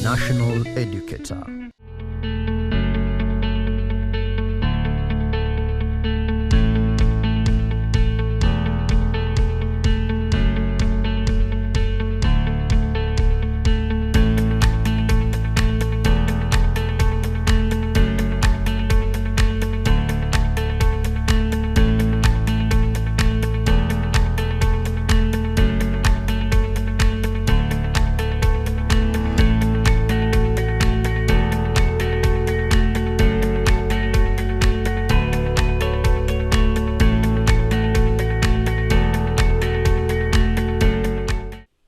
national educator.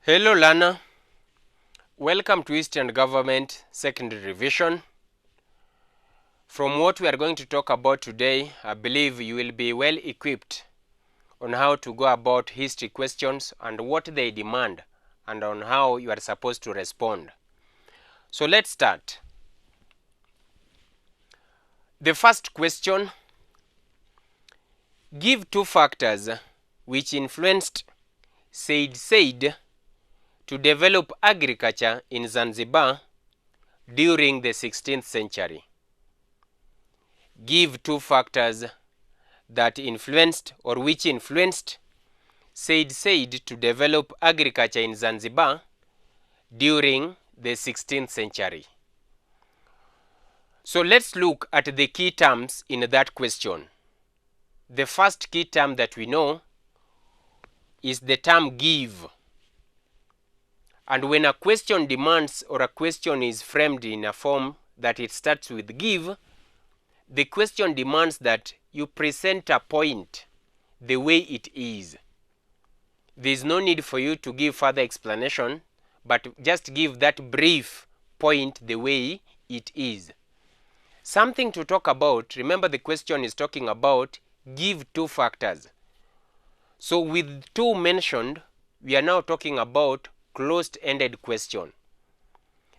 Hello learner, welcome to Eastern Government Secondary Revision. From what we are going to talk about today, I believe you will be well equipped on how to go about history questions and what they demand and on how you are supposed to respond. So let's start. The first question, give two factors which influenced Said to develop agriculture in Zanzibar during the 16th century. Give two factors that influenced or which influenced Said to develop agriculture in Zanzibar during the 16th century. So let's look at the key terms in that question. The first key term that we know is the term give. And when a question demands or a question is framed in a form that it starts with give, the question demands that you present a point the way it is. There is no need for you to give further explanation, but just give that brief point the way it is. Something to talk about, remember the question is talking about give two factors. So with two mentioned, we are now talking about closed-ended question.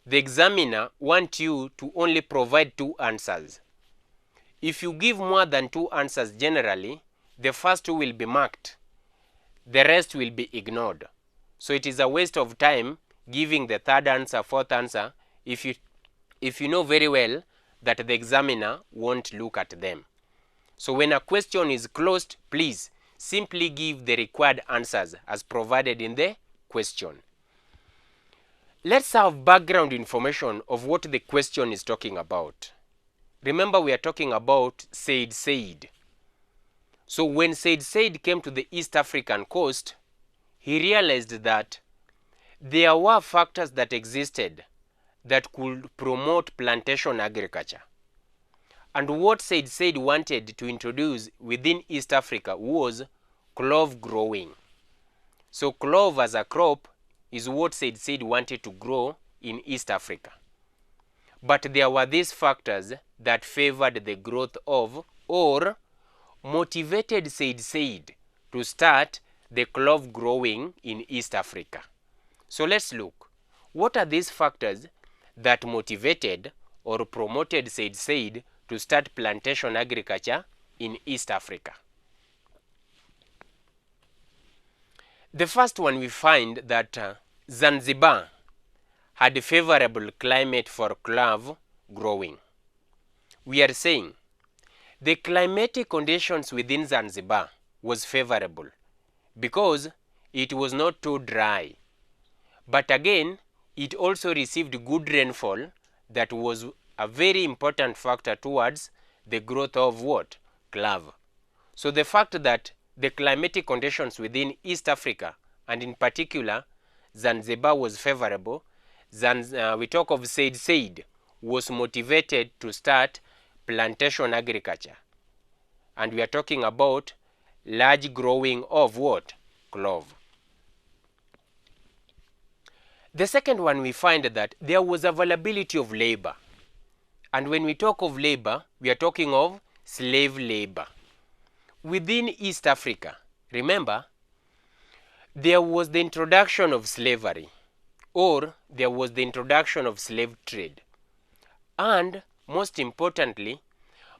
The examiner wants you to only provide two answers. If you give more than two answers generally, the first two will be marked. The rest will be ignored. So it is a waste of time giving the third answer, fourth answer, if you know very well that the examiner won't look at them. So when a question is closed, please simply give the required answers as provided in the question. Let's have background information of what the question is talking about. Remember, we are talking about Said. So when Said came to the East African coast, he realized that there were factors that existed that could promote plantation agriculture. And what Said wanted to introduce within East Africa was clove growing. So clove as a crop is what Said wanted to grow in East Africa. But there were these factors that favored the growth of or motivated Said to start the clove growing in East Africa. So let's look. What are these factors that motivated or promoted Said to start plantation agriculture in East Africa? The first one, we find that Zanzibar had a favorable climate for clove growing. We are saying the climatic conditions within Zanzibar was favorable because it was not too dry. But again, it also received good rainfall that was a very important factor towards the growth of what? Clove. So the fact that the climatic conditions within East Africa, and in particular Zanzibar, was favorable, we talk of Said was motivated to start plantation agriculture. And we are talking about large growing of what? Clove. The second one, we find that there was availability of labor. And when we talk of labor, we are talking of slave labor. Within East Africa, remember, there was the introduction of slavery, or there was the introduction of slave trade. And most importantly,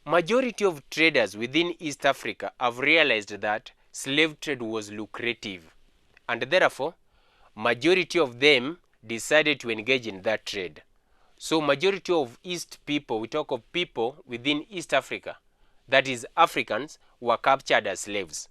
majority of traders within East Africa have realized that slave trade was lucrative, and therefore majority of them decided to engage in that trade. So majority of East people, we talk of people within East Africa, that is Africans, were captured as slaves.